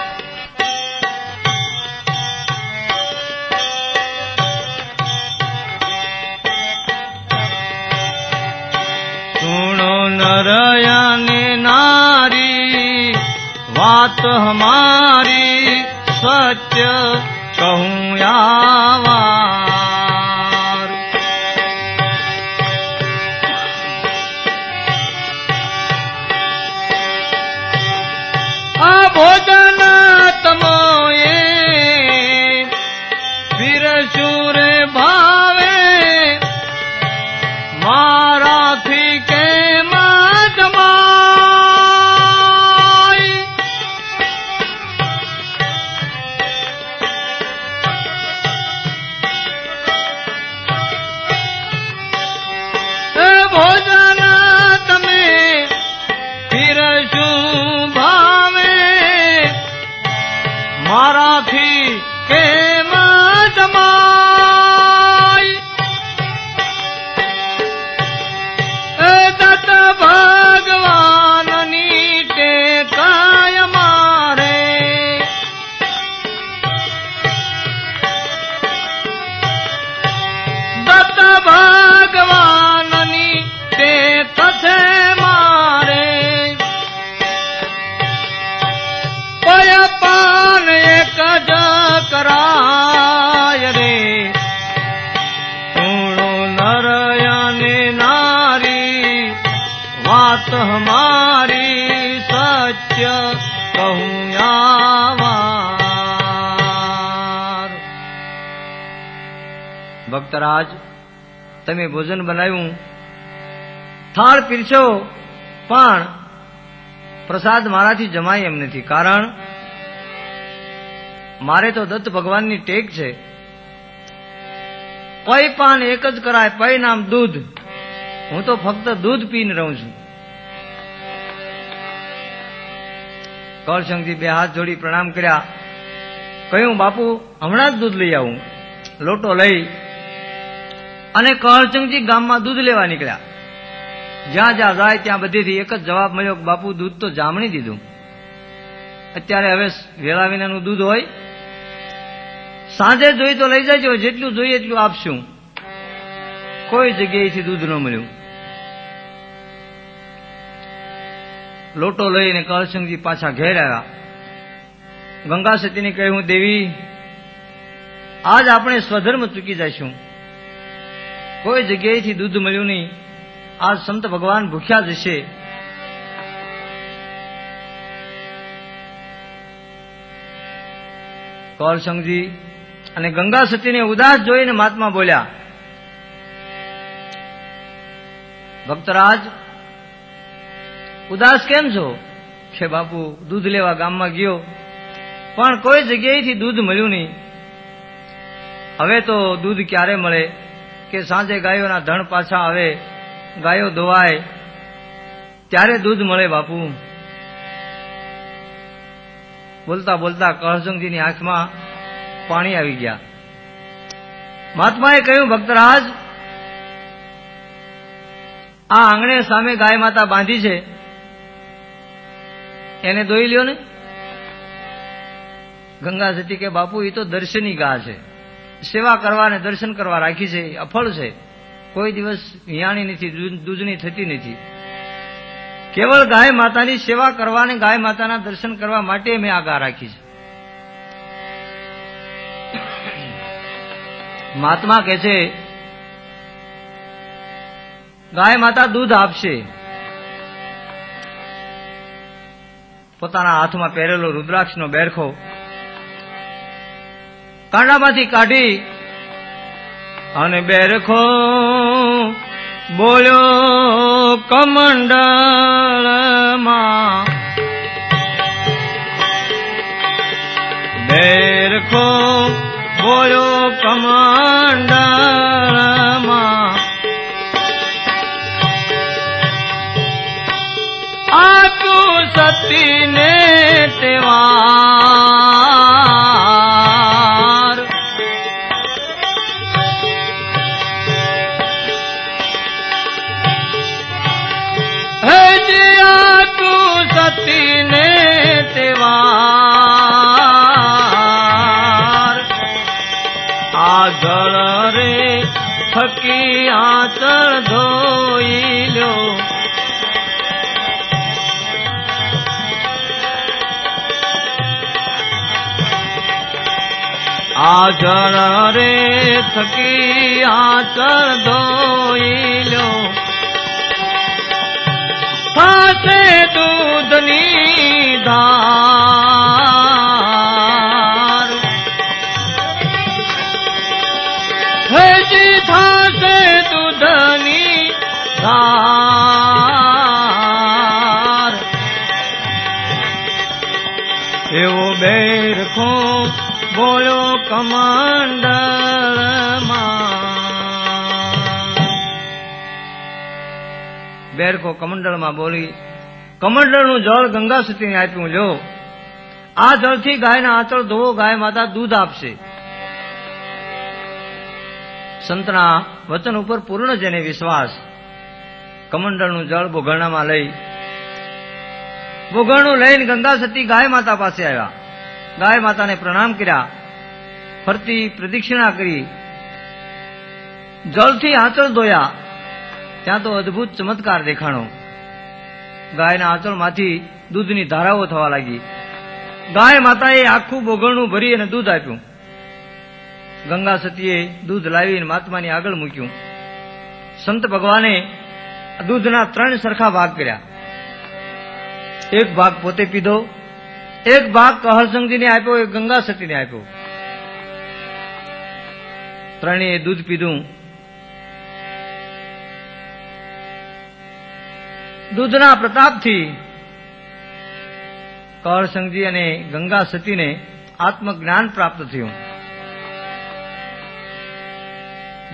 સુણો નરયને નારી વાત હમારી સત્ય કહું યાવાર. આ ભોજન તમોએ પીરસું રે ભાવે મારાથી કેમ જમાય. ભોજન તમે પીરસું ભાવે મારાથી કેમ જમાય. દત્ત ભગવાનની ટેકાય મારે દત્ત ભગવાનની ટેક છે મારે. પયપાન એક જ કરાય રે સુણો નરયને નારી વાત હમારી સત્ય કહું યાવાર. ભક્તરાજ, તમે ભોજન બનાવ્યું, થાળ પીરસ્યો, પણ પ્રસાદ મારાથી જમાય એમ નથી. કારણ મારે તો દત્ત ભગવાનની ટેક છે. પય પાન એક જ કરાય, પય નામ દૂધ. હું તો ફક્ત દૂધ પીને રહું છું. કહરસિંહજી બે હાથ જોડી પ્રણામ કર્યા. કહ્યું, બાપુ હમણાં જ દૂધ લઈ આવું. લોટો લઈ અને કહરસિંહજી ગામમાં દૂધ લેવા નીકળ્યા. જ્યાં જ્યાં જાય ત્યાં બધેથી એક જ જવાબ મળ્યો, બાપુ દૂધ તો જામણી દીધું. અત્યારે હવે વેળા વિનાનું દૂધ હોય, સાંજે જોઈ તો લઈ જજો, જેટલું જોઈએ એટલું આપશું. કોઈ જગ્યાએથી દૂધ ન મળ્યું. લોટો લઈને કહરસિંહજી પાછા ઘેર આવ્યા. ગંગા સતીને કહ્યું, દેવી આજ આપણે સ્વધર્મ ચૂકી જઈશું. કોઈ જગ્યાએથી દૂધ મળ્યું નહીં. આજ સંત ભગવાન ભૂખ્યા જશે. કહરસિંહજી અને ગંગા સતીને ઉદાસ જોઈને મહાત્મા બોલ્યા, ભક્તરાજ ઉદાસ કેમ છો? કે બાપુ દૂધ લેવા ગામમાં ગયો, પણ કોઈ જગ્યાએથી દૂધ મળ્યું નહીં. હવે તો દૂધ ક્યારે મળે કે સાંજે ગાયોના ધણ પાછા આવે, ગાયો ધોવાય ત્યારે દૂધ મળે બાપુ. બોલતા બોલતા કહરસિંહજીની આંખમાં પાણી આવી ગયા. મહાત્માએ કહ્યું, ભક્તરાજ આ આંગણે સામે ગાય માતા બાંધી છે, એને દોઈ લ્યો ને. ગંગા સતી કે બાપુ એ તો દર્શની ગા છે, સેવા કરવા અને દર્શન કરવા રાખી છે, અફળ છે, કોઈ દિવસ વિયાણી નથી, દૂધની થતી નથી. કેવળ ગાય માતાની સેવા કરવા અને ગાય માતાના દર્શન કરવા માટે મેં આ ગા રાખી છે. મહાત્મા કહે છે, ગાય માતા દૂધ આપશે. પોતાના હાથમાં પહેરેલો રુદ્રાક્ષનો બેરખો કાંડામાંથી કાઢી અને બેરખો બોલ્યો કમંડળમાં બેરખો બોલ્યો કમંડળમાં આપ્યું સતીને તેવાર હજિયા તું સતીને તેવાર આ જળ રે થકી આંચળ ધોઈ લ્યો આ જળ રે થકી આંચળ ધોઈ લ્યો થાશે દૂધની ધાર હજી થાશે દૂધની ધાર એવો બેરખો બોલ્યો કમંડળમાં બેરખો કમંડળમાં બોલી કમંડળનું જળ ગંગા સતીને આપ્યું લો આ જળથી ગાયના આંચળ ધોવો ગાય માતા દૂધ આપશે સંતના વચન ઉપર પૂર્ણ જેને વિશ્વાસ કમંડળનું જળ બોઘરણામાં લઈ બોઘરણું લઈને ગંગા સતી ગાય માતા પાસે આવ્યા ગાય માતાને પ્રણામ કર્યા ફરતી પ્રદક્ષિણા કરી જળથી આંચળ ધોયા ત્યાં તો અદભુત ચમત્કાર દેખાણો ગાયના આંચળમાંથી દૂધની ધારાઓ થવા લાગી ગાય માતાએ આખું બોઘરણું ભરી અને દૂધ આપ્યું ગંગા સતીએ દૂધ લાવીને મહાત્માની આગળ મૂક્યું સંત ભગવાને દૂધના 3 સરખા ભાગ કર્યા એક ભાગ પોતે પીધો એક ભાગ કહરસંગજીને આપ્યો એક ગંગા સતીને આપ્યો ત્રણેય દૂધ પીધું દૂધના પ્રતાપથી કહરસંગજી અને ગંગા સતીને આત્મજ્ઞાન પ્રાપ્ત થયું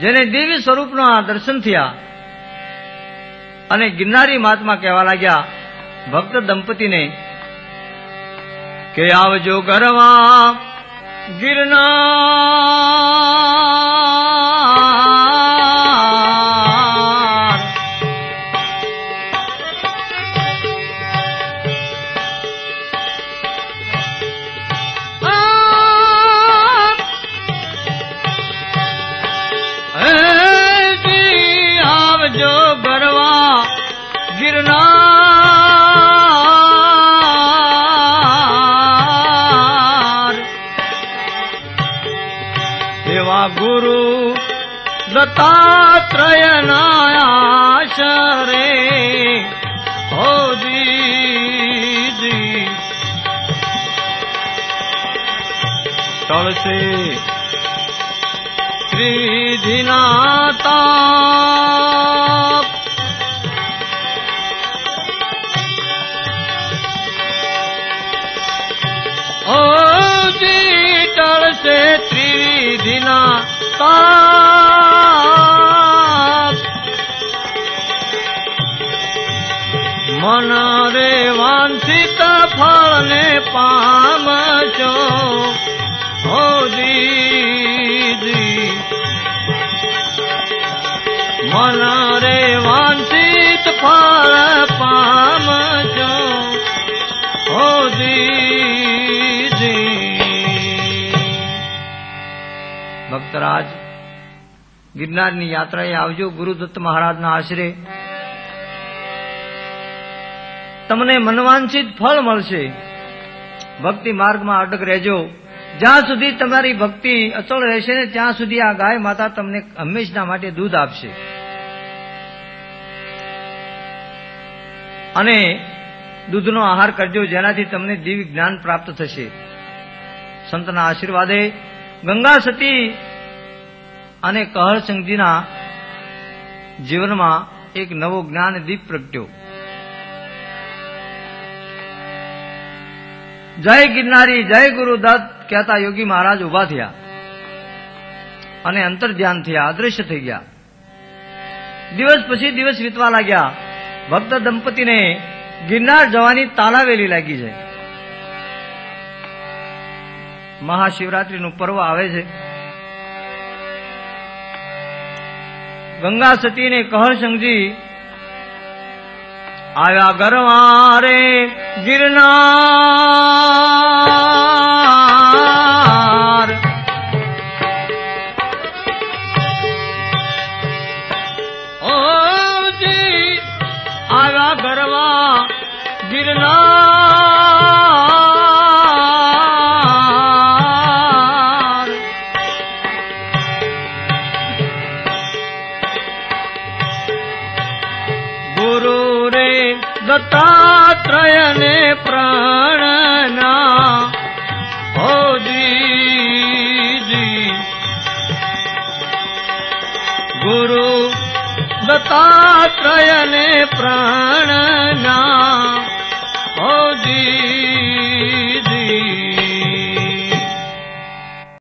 જેને દેવી સ્વરૂપના દર્શન થયા અને ગિરનારી મહાત્મા કહેવા લાગ્યા ભક્ત દંપતીને કે આવજો ગરવા ગિરનાર આવજો ગરવા ગિરનાર એવા ગુરુ દત્તાત્રેયના આશરે હો દીદી તળસે ત્રિધિના તાપ ઓજી ટળશે ત્રિધિના તાપ મન રે વાંછિત ફળને પામશો હો દીદી મન રે વાંછિત ફળ પામશો હો દીદી ભક્તરાજ ગિરનારની યાત્રાએ આવજો ગુરુદત્ત મહારાજના આશરે તમને મનવાંછિત ફળ મળશે ભક્તિ માર્ગમાં અટક રહેજો જ્યાં સુધી તમારી ભક્તિ અચળ રહેશે ને ત્યાં સુધી આ ગાય માતા તમને હંમેશના માટે દૂધ આપશે અને દૂધનો આહાર કરજો જેનાથી તમને દિવ્ય જ્ઞાન પ્રાપ્ત થશે સંતના આશીર્વાદે ગંગા સતી અને કહરસંગજીના જીવનમાં એક નવો જ્ઞાન દીપ પ્રગટ્યો. જય ગિરનારી, જય ગુરુદત્ત કહેતા યોગી મહારાજ ઉભા થયા અને અંતર ધ્યાન થયા, અદૃશ્ય થઈ ગયા. દિવસ પછી દિવસ વીતવા લાગ્યા. ભક્ત દંપતીને ગિરનાર જવાની તાલાવેલી લાગી છે. મહાશિવરાત્રીનું પર્વ આવે છે. ગંગા સતી ને કહરસંગજી આવ્યા ગરવા રે ગિરનાર. ઓજી આવ્યા ગરવા ગિરનાર. ગુરુ રે દત્તાત્રેયને પ્રાણના હોજી. ગુરુ દત્તાત્રેયને પ્રાણ